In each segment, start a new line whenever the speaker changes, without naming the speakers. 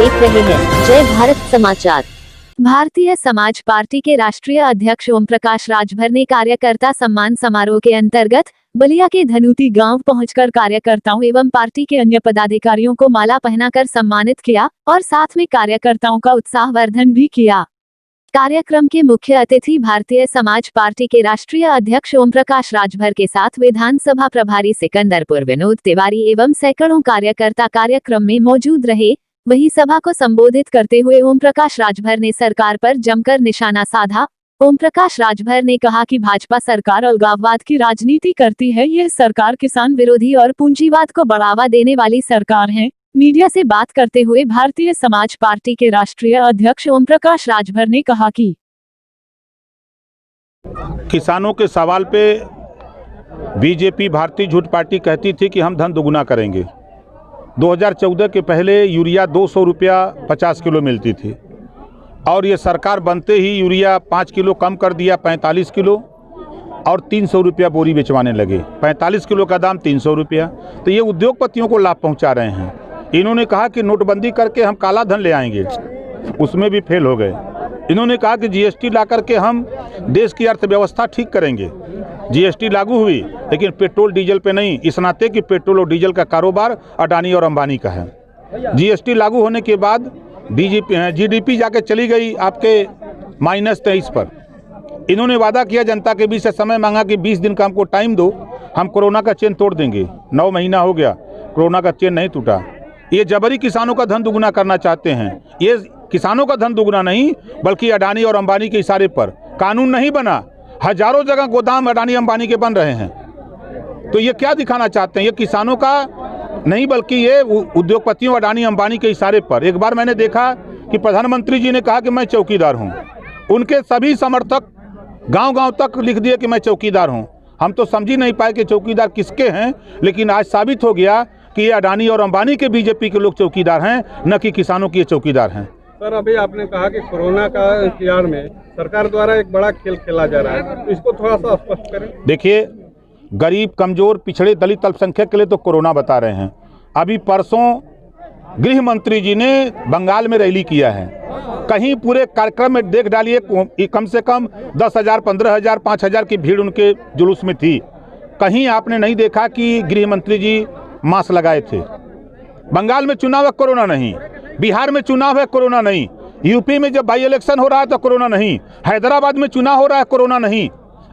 देख रहे हैं जय भारत समाचार।
भारतीय समाज पार्टी के राष्ट्रीय अध्यक्ष ओम प्रकाश राजभर ने कार्यकर्ता सम्मान समारोह के अंतर्गत बलिया के धनुती गांव पहुंचकर कार्यकर्ताओं एवं पार्टी के अन्य पदाधिकारियों को माला पहनाकर सम्मानित किया और साथ में कार्यकर्ताओं का उत्साहवर्धन भी किया। कार्यक्रम के मुख्य अतिथि भारतीय समाज पार्टी के राष्ट्रीय अध्यक्ष ओम प्रकाश राजभर के साथ विधानसभा प्रभारी सिकंदरपुर विनोद तिवारी एवं सैकड़ों कार्यकर्ता कार्यक्रम में मौजूद रहे। वही सभा को संबोधित करते हुए ओम प्रकाश राजभर ने सरकार पर जमकर निशाना साधा। ओम प्रकाश राजभर ने कहा कि भाजपा सरकार अलगाववाद की राजनीति करती है। यह सरकार किसान विरोधी और पूंजीवाद को बढ़ावा देने वाली सरकार है। मीडिया से बात करते हुए भारतीय समाज पार्टी के राष्ट्रीय अध्यक्ष ओम प्रकाश राजभर ने कहा कि
किसानों के सवाल पे बीजेपी भारतीय झूठ पार्टी कहती थी कि हम धन दोगुना करेंगे। 2014 के पहले यूरिया 200 रुपया 50 किलो मिलती थी और ये सरकार बनते ही यूरिया 5 किलो कम कर दिया 45 किलो और 300 रुपया बोरी बेचवाने लगे। 45 किलो का दाम 300 रुपया। तो ये उद्योगपतियों को लाभ पहुंचा रहे हैं। इन्होंने कहा कि नोटबंदी करके हम काला धन ले आएंगे, उसमें भी फेल हो गए। इन्होंने कहा कि जीएसटी ला करके हम देश की अर्थव्यवस्था ठीक करेंगे। जीएसटी लागू हुई लेकिन पेट्रोल डीजल पे नहीं, इस नाते कि पेट्रोल और डीजल का कारोबार अडानी और अंबानी का है। जीएसटी लागू होने के बाद जीडीपी जाके चली गई आपके -23 पर। इन्होंने वादा किया जनता के बीच से, समय मांगा कि 20 दिन का हमको टाइम दो, हम कोरोना का चेन तोड़ देंगे। 9 महीना हो गया, कोरोना का चेन नहीं टूटा। ये जबरी किसानों का धन दुगुना करना चाहते हैं। ये किसानों का धन दुगुना नहीं बल्कि अडानी और अंबानी के इशारे पर। कानून नहीं बना, हजारों जगह गोदाम अडानी अंबानी के बन रहे हैं। तो ये क्या दिखाना चाहते हैं? ये किसानों का नहीं बल्कि ये उद्योगपतियों अडानी अंबानी के इशारे पर। एक बार मैंने देखा कि प्रधानमंत्री जी ने कहा कि मैं चौकीदार हूँ। उनके सभी समर्थक गांव-गांव तक लिख दिए कि मैं चौकीदार हूँ। हम तो समझ ही नहीं पाए कि चौकीदार किसके हैं, लेकिन आज साबित हो गया कि ये अडानी और अंबानी के बीजेपी के लोग चौकीदार हैं, न कि किसानों के चौकीदार हैं।
सर, अभी आपने कहा कि कोरोना का इंतजार में सरकार द्वारा एक बड़ा खेल खेला जा रहा है, तो इसको थोड़ा सा स्पष्ट करें।
देखिए, गरीब, कमजोर, पिछड़े, दलित, अल्पसंख्यक के लिए तो कोरोना बता रहे हैं। अभी परसों गृह मंत्री जी ने बंगाल में रैली किया है। कहीं पूरे कार्यक्रम में देख डालिए कम से कम 10,000, 15,000, 5,000 की भीड़ उनके जुलूस में थी। कहीं आपने नहीं देखा कि गृह मंत्री जी मास्क लगाए थे। बंगाल में चुनाव है, कोरोना नहीं। बिहार में चुनाव है, कोरोना नहीं। यूपी में जब बाई इलेक्शन हो रहा है तो कोरोना नहीं। हैदराबाद में चुनाव हो रहा है, कोरोना नहीं।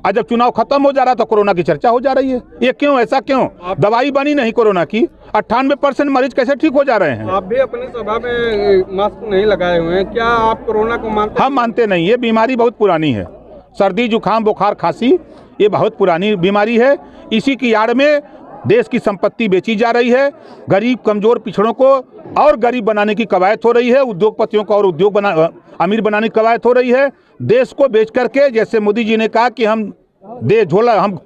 और जब चुनाव खत्म हो जा रहा है तो कोरोना की चर्चा हो जा रही है। ये क्यों? ऐसा क्यों? दवाई बनी नहीं कोरोना की। 98% मरीज कैसे ठीक हो जा रहे हैं?
आप भी अपनी सभा में मास्क नहीं लगाए हुए हैं, क्या आप कोरोना को मानते हैं?
हम मानते नहीं। ये बीमारी बहुत पुरानी है। सर्दी, जुकाम, बुखार, खांसी ये बहुत पुरानी बीमारी है। इसी की आड़ में देश की संपत्ति बेची जा रही है। गरीब, कमजोर, पिछड़ों को और गरीब बनाने की कवायद हो रही है। उद्योगपतियों को और अमीर बनाने की कवायद हो रही है। देश को बेच करके, जैसे मोदी जी ने कहा कि हम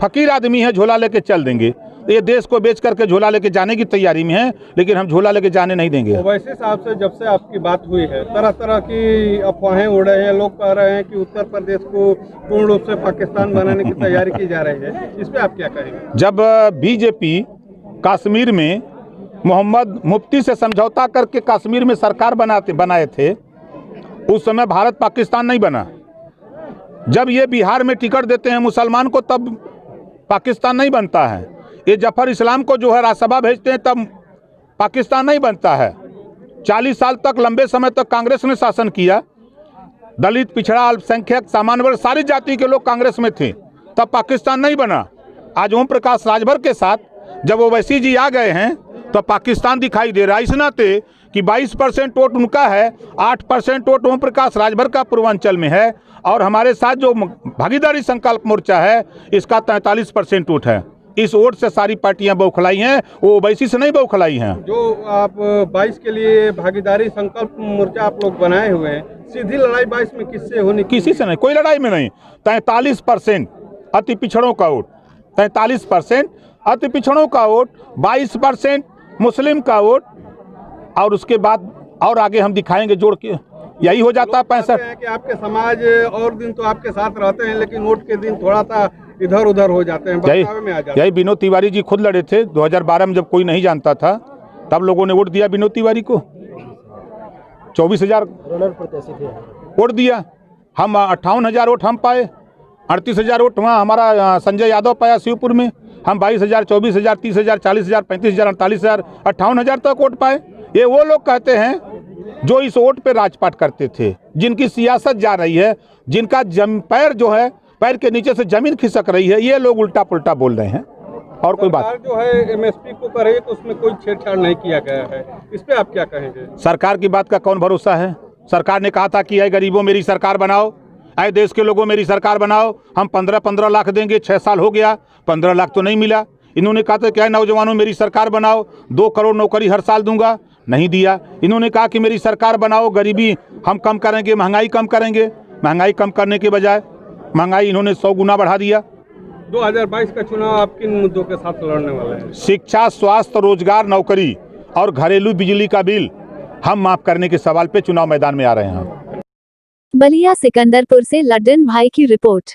फकीर आदमी हैं, झोला लेके चल देंगे। ये देश को बेच करके झोला लेके जाने की तैयारी में है, लेकिन हम झोला लेके जाने नहीं देंगे।
वैसे साहब से जब से आपकी बात हुई है, तरह तरह की अफवाहें उड़ रहे हैं। लोग कह रहे हैं कि उत्तर प्रदेश को पूर्ण रूप से पाकिस्तान बनाने की तैयारी की जा रही है। इस पे आप क्या कहेंगे?
जब बीजेपी कश्मीर में मोहम्मद मुफ्ती से समझौता करके कश्मीर में सरकार बनाए थे, उस समय भारत पाकिस्तान नहीं बना। जब ये बिहार में टिकट देते हैं मुसलमान को, तब पाकिस्तान नहीं बनता है। ये जफर इस्लाम को जो है राज्यसभा भेजते हैं, तब पाकिस्तान नहीं बनता है। 40 साल तक, लंबे समय तक कांग्रेस ने शासन किया। दलित, पिछड़ा, अल्पसंख्यक, सामान्य वर्ग, सारी जाति के लोग कांग्रेस में थे, तब पाकिस्तान नहीं बना। आज ओम प्रकाश राजभर के साथ जब ओवैसी जी आ गए हैं तो पाकिस्तान दिखाई दे रहा है। इस नाते कि 22% वोट उनका है, 8% वोट ओम प्रकाश राजभर का पूर्वांचल में है, और हमारे साथ जो भागीदारी संकल्प मोर्चा है इसका 43% वोट है। इस वोट से सारी पार्टियां बौखलाई हैं, वो ओवैसी से नहीं बौखलाई हैं।
जो आप 22 के लिए भागीदारी संकल्प मोर्चा आप लोग बनाए हुए हैं, सीधी लड़ाई 22 में किससे होनी?
किसी से नहीं, कोई लड़ाई में नहीं। 43% अति पिछड़ों का वोट, 43% अति पिछड़ों का वोट, 22% मुस्लिम का वोट, और उसके बाद और आगे हम दिखाएंगे जोड़ के, यही हो जाता है 65।
कि आपके समाज और दिन तो आपके साथ रहते हैं, लेकिन वोट के दिन थोड़ा सा इधर उधर हो जाते हैं, बहकावे में आ जाते हैं।
यही विनोद तिवारी जी खुद लड़े थे 2012 में, जब कोई नहीं जानता था, तब लोगों ने वोट दिया विनोद तिवारी को। 24,000 वोट दिया। हम 58,000 वोट हम पाए, 38,000 वोट वहाँ हमारा संजय यादव पाया शिवपुर में। हम 22,000, 24,000, 30,000, 40,000, 35,000, 48,000, 58,000 तक वोट पाए। ये वो लोग कहते हैं जो इस वोट पे राजपाट करते थे, जिनकी सियासत जा रही है, जिनका पैर जो है, पैर के नीचे से जमीन खिसक रही है, ये लोग उल्टा पुल्टा बोल रहे हैं। और कोई बात
सरकार जो है एमएसपी को कर रही है तो उसमें कोई छेड़छाड़ नहीं किया गया है, इस पे आप क्या कहेंगे?
सरकार की बात का कौन भरोसा है? सरकार ने कहा था कि आए गरीबों मेरी सरकार बनाओ, आए देश के लोगों मेरी सरकार बनाओ, हम 15-15 लाख देंगे। 6 साल हो गया, 15 लाख तो नहीं मिला। इन्होंने कहा था क्या है नौजवानों मेरी सरकार बनाओ, 2 करोड़ नौकरी हर साल दूंगा, नहीं दिया। इन्होंने कहा कि मेरी सरकार बनाओ, गरीबी हम कम करेंगे, महंगाई कम करेंगे। महंगाई कम करने के बजाय महंगाई इन्होंने 100 गुना बढ़ा दिया।
2022 का चुनाव आप किन मुद्दों के साथ लड़ने वाले हैं?
शिक्षा, स्वास्थ्य, रोजगार, नौकरी और घरेलू बिजली का बिल हम माफ करने के सवाल पे चुनाव मैदान में आ रहे हैं।
बलिया सिकंदरपुर से लड्डन भाई की रिपोर्ट।